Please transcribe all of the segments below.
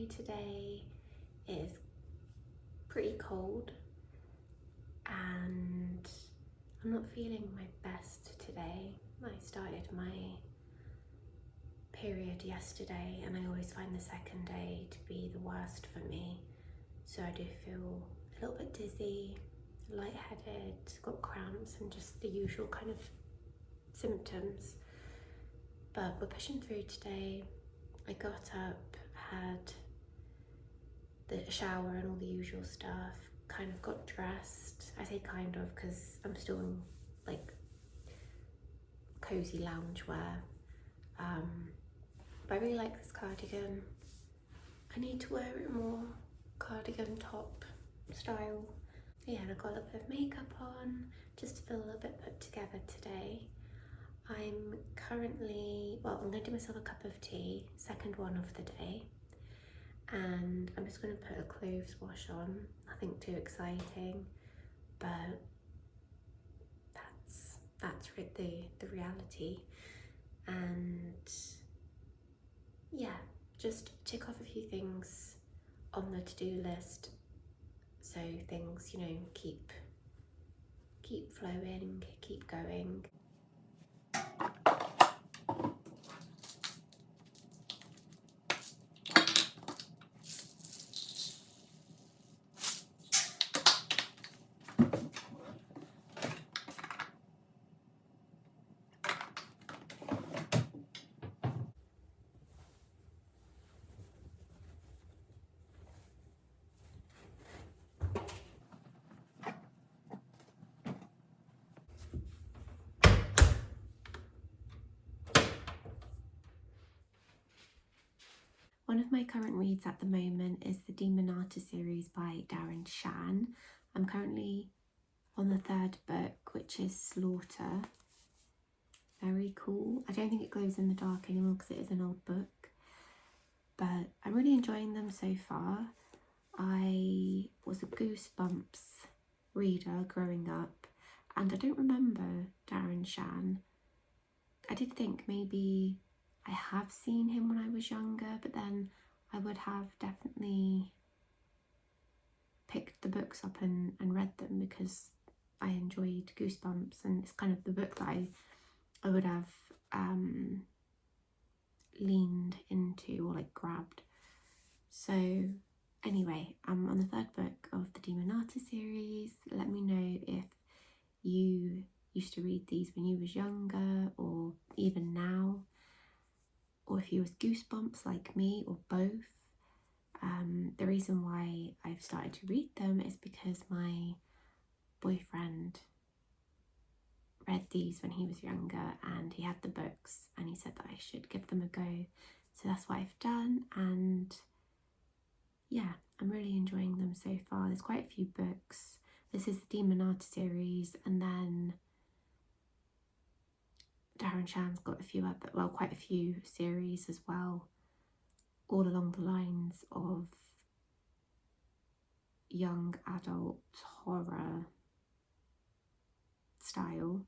day today. It is pretty cold and I'm not feeling my best today. I started my period yesterday and I always find the second day to be the worst for me. So I do feel a little bit dizzy, lightheaded, got cramps and just the usual kind of symptoms. But we're pushing through today. I got up, had the shower and all the usual stuff, kind of got dressed. I say kind of because I'm still in like cozy loungewear. But I really like this cardigan. I need to wear it more, cardigan top style. Yeah, and I got a little bit of makeup on just to feel a little bit put together today. I'm currently, well, I'm going to do myself a cup of tea, second one of the day, and I'm just going to put a clothes wash on, nothing too exciting, but that's the reality. And yeah, just tick off a few things on the to-do list so things, you know, keep flowing, keep going. One of my current reads at the moment is the Demonata series by Darren Shan. I'm currently on the third book, which is Slaughter. Very cool. I don't think it glows in the dark anymore because it is an old book, but I'm really enjoying them so far. I was a Goosebumps reader growing up, and I don't remember Darren Shan. I did think maybe I have seen him when I was younger, but then I would have definitely picked the books up and read them because I enjoyed Goosebumps, and it's kind of the book that I would have leaned into or like grabbed. So anyway, I'm on the third book of the Demonata series. Let me know if you used to read these when you was younger or even now, or if you was Goosebumps like me, or both. The reason why I've started to read them is because my boyfriend read these when he was younger and he had the books and he said that I should give them a go. So that's what I've done, and yeah, I'm really enjoying them so far. There's quite a few books. This is the Demonata series, and then Darren Shan's got a few other, well, quite a few series as well, all along the lines of young adult horror style.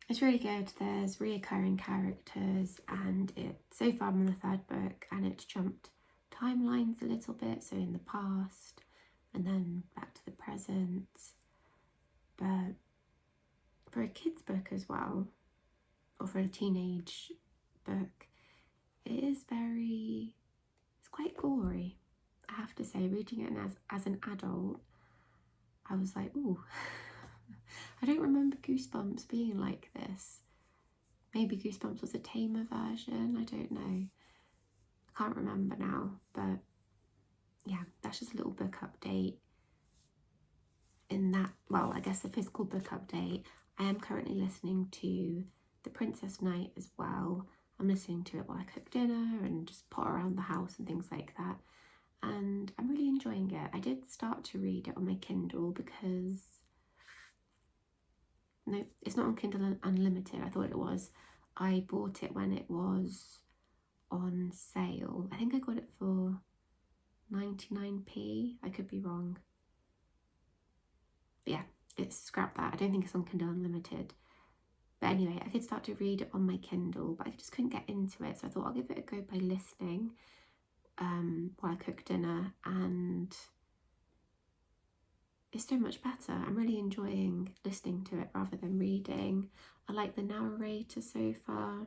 It's really good. There's reoccurring characters, and so far I'm on the third book and it's jumped timelines a little bit, so in the past and then back to the present. But for a kid's book as well, or for a teenage book, it's quite gory, I have to say. Reading it as an adult, I was like, ooh, I don't remember Goosebumps being like this. Maybe Goosebumps was a tamer version, I don't know. I can't remember now, but yeah, that's just a little book update. In that, well, I guess the physical book update, I am currently listening to The Princess Knight as well. I'm listening to it while I cook dinner and just pot around the house and things like that. And I'm really enjoying it. I did start to read it on my Kindle because, no, it's not on Kindle Unlimited. I thought it was. I bought it when it was on sale. I think I got it for 99p. I could be wrong. But yeah, it's scrap that. I don't think it's on Kindle Unlimited. But anyway, I could start to read it on my Kindle, but I just couldn't get into it. So I thought I'll give it a go by listening. while I cook dinner, and it's so much better. I'm really enjoying listening to it rather than reading. I like the narrator so far.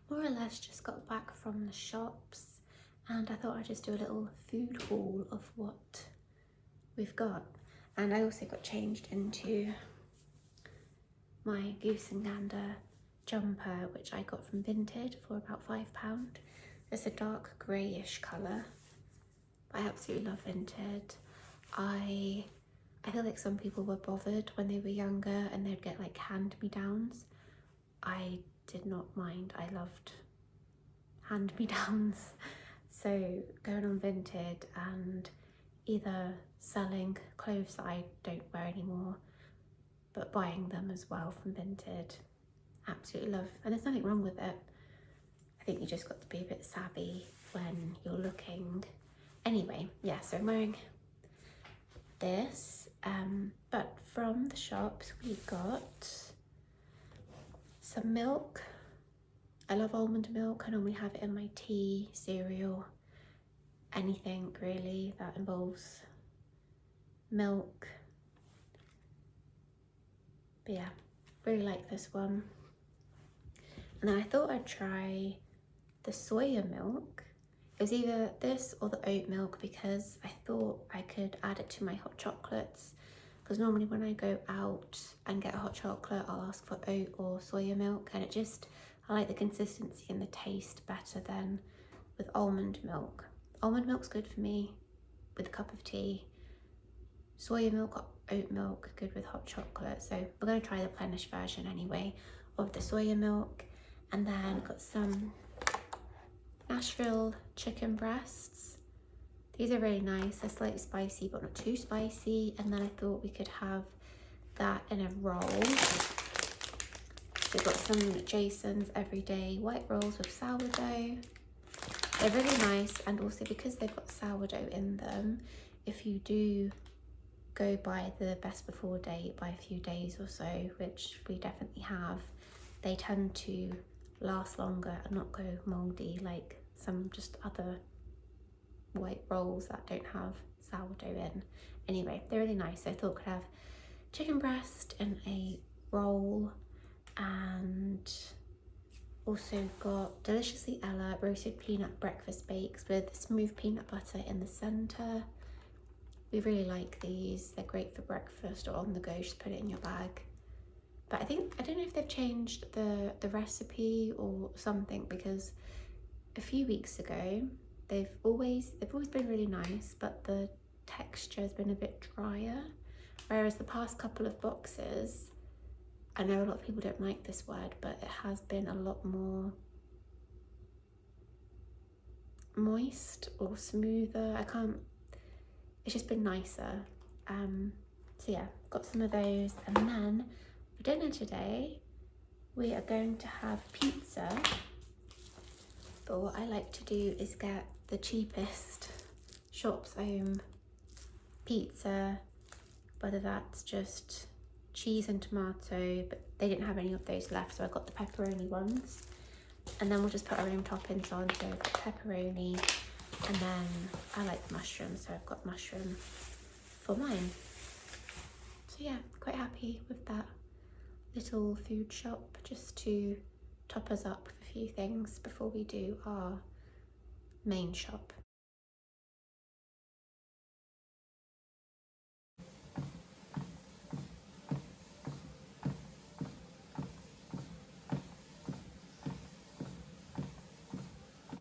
More or less just got back from the shops, and I thought I'd just do a little food haul of what we've got. And I also got changed into my Goose and Gander jumper, which I got from Vinted for about £5. It's a dark greyish colour, but I absolutely love Vinted. I feel like some people were bothered when they were younger and they'd get like hand-me-downs. I did not mind. I loved hand-me-downs. So going on Vinted and either selling clothes that I don't wear anymore, but buying them as well from Vinted, absolutely love. And there's nothing wrong with it. I think you just got to be a bit savvy when you're looking. Anyway, yeah, so I'm wearing this, but from the shops we got some milk. I love almond milk. I normally have it in my tea, cereal, anything really that involves milk. But yeah, really like this one. And then I thought I'd try the soya milk. It was either this or the oat milk because I thought I could add it to my hot chocolates, because normally when I go out and get a hot chocolate I'll ask for oat or soya milk, and I like the consistency and the taste better than with almond milk. Almond milk's good for me with a cup of tea. Soya milk, oat milk, good with hot chocolate. So we're going to try the Plenish version anyway of the soya milk. And then got some Nashville chicken breasts. These are really nice. They're slightly spicy but not too spicy. And then I thought we could have that in a roll. We've got some Jason's Everyday white rolls with sourdough. They're really nice, and also because they've got sourdough in them, if you do go by the best before date by a few days or so, which we definitely have, they tend to last longer and not go mouldy like some just other white rolls that don't have sourdough in. Anyway, they're really nice. I thought could have chicken breast in a roll, and also got Deliciously Ella roasted peanut breakfast bakes with smooth peanut butter in the centre. We really like these. They're great for breakfast or on the go, just put it in your bag. But I don't know if they've changed the recipe or something, because a few weeks ago they've always been really nice, but the texture has been a bit drier, whereas the past couple of boxes, I know a lot of people don't like this word, but it has been a lot more moist or smoother. It's just been nicer. So yeah, got some of those. And then for dinner today, we are going to have pizza. But what I like to do is get the cheapest Shop's Own pizza, whether that's just cheese and tomato, but they didn't have any of those left, so I got the pepperoni ones. And then we'll just put our own toppings on, so I've got pepperoni, and then I like mushroom, so I've got mushroom for mine. So yeah, quite happy with that little food shop, just to top us up with a few things before we do our main shop.